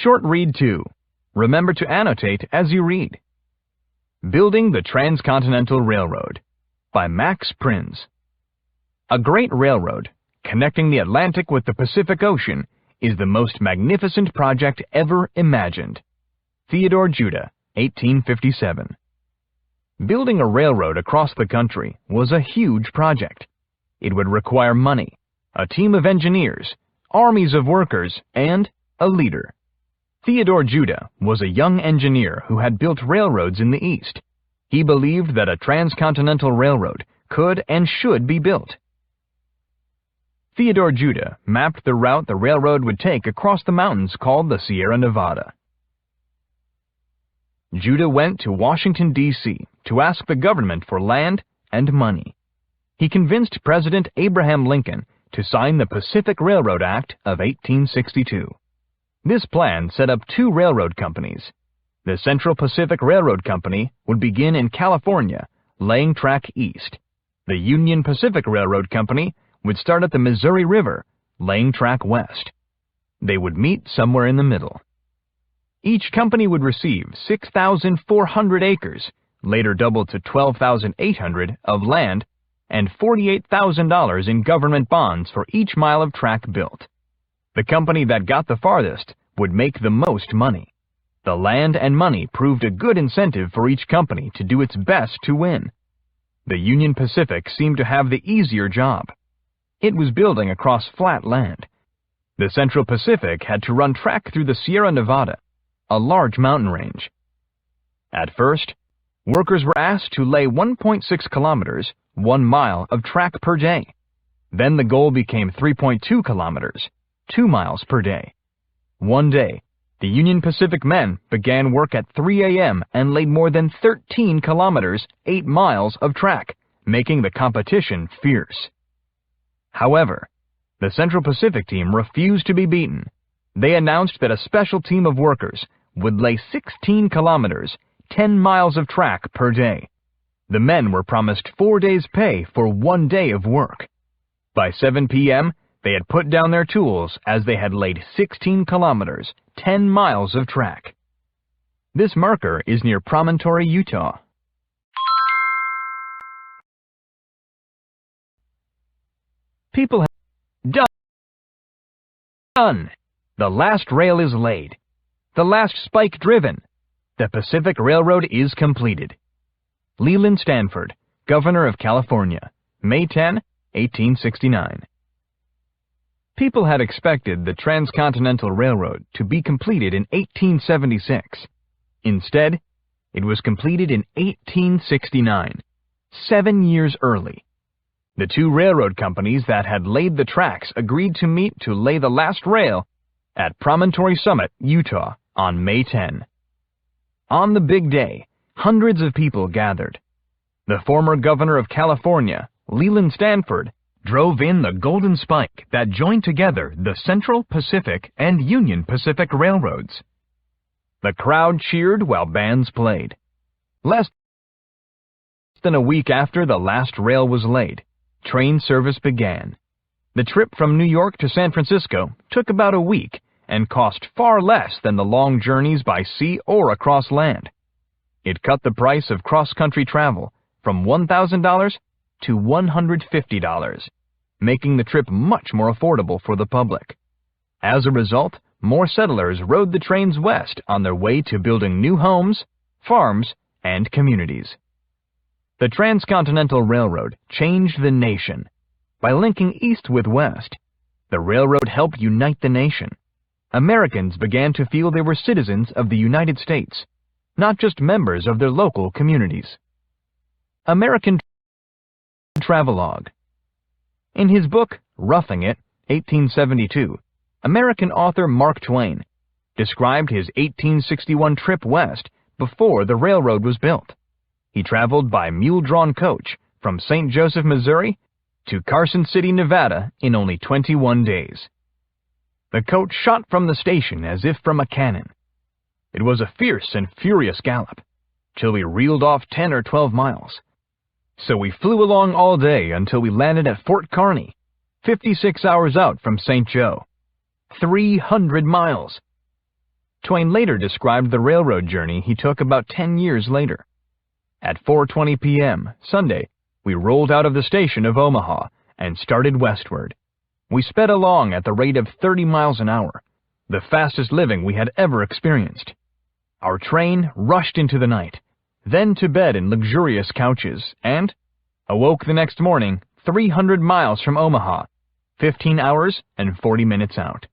Short read 2. Remember to annotate as you read. Building the Transcontinental Railroad by Max Prinz. A great railroad, connecting the Atlantic with the Pacific Ocean, is the most magnificent project ever imagined. Theodore Judah, 1857. Building a railroad across the country was a huge project. It would require money, a team of engineers, armies of workers, and a leader. Theodore Judah was a young engineer who had built railroads in the East. He believed that a transcontinental railroad could and should be built. Theodore Judah mapped the route the railroad would take across the mountains called the Sierra Nevada. Judah went to Washington, D.C. to ask the government for land and money. He convinced President Abraham Lincoln to sign the Pacific Railroad Act of 1862. This plan set up two railroad companies. The Central Pacific Railroad Company would begin in California, laying track east. The Union Pacific Railroad Company would start at the Missouri River, laying track west. They would meet somewhere in the middle. Each company would receive 6,400 acres, later doubled to 12,800 of land, and $48,000 in government bonds for each mile of track built. The company that got the farthest would make the most money. The land and money proved a good incentive for each company to do its best to win. The Union Pacific seemed to have the easier job. It was building across flat land. The Central Pacific had to run track through the Sierra Nevada, a large mountain range. At first, workers were asked to lay 1.6 kilometers, 1 mile of track per day. Then the goal became 3.2 kilometers, 2 miles per day. One day, the Union Pacific men began work at 3 a.m. and laid more than 13 kilometers, 8 miles of track, making the competition fierce. However, the Central Pacific team refused to be beaten. They announced that a special team of workers would lay 16 kilometers, 10 miles of track per day. The men were promised 4 days' pay for 1 day of work. By 7 p.m., they had put down their tools as they had laid 16 kilometers, 10 miles of track. This marker is near Promontory, Utah. People have done. The last rail is laid. The last spike driven. The Pacific Railroad is completed. Leland Stanford, Governor of California, May 10, 1869. People had expected the Transcontinental Railroad to be completed in 1876. Instead, it was completed in 1869, 7 years early. The two railroad companies that had laid the tracks agreed to meet to lay the last rail at Promontory Summit, Utah, on May 10. On the big day, hundreds of people gathered. The former governor of California, Leland Stanford, drove in the golden spike that joined together the Central Pacific and Union Pacific Railroads. The crowd cheered while bands played. Less than a week after the last rail was laid, train service began. The trip from New York to San Francisco took about a week and cost far less than the long journeys by sea or across land. It cut the price of cross-country travel from $1,000 to $150, making the trip much more affordable for the public. As a result, more settlers rode the trains west on their way to building new homes, farms, and communities. The Transcontinental Railroad changed the nation. By linking east with west, the railroad helped unite the nation. Americans began to feel they were citizens of the United States, not just members of their local communities. American Travelogue. In his book, Roughing It, 1872, American author Mark Twain described his 1861 trip west before the railroad was built. He traveled by mule-drawn coach from St. Joseph, Missouri, to Carson City, Nevada in only 21 days. The coach shot from the station as if from a cannon. It was a fierce and furious gallop, till we reeled off 10 or 12 miles. So we flew along all day until we landed at Fort Kearny, 56 hours out from St. Joe. 300 miles. Twain later described the railroad journey he took about 10 years later. At 4:20 p.m. Sunday, we rolled out of the station of Omaha and started westward. We sped along at the rate of 30 miles an hour, the fastest living we had ever experienced. Our train rushed into the night, then to bed in luxurious couches, and awoke the next morning 300 miles from Omaha, 15 hours and 40 minutes out.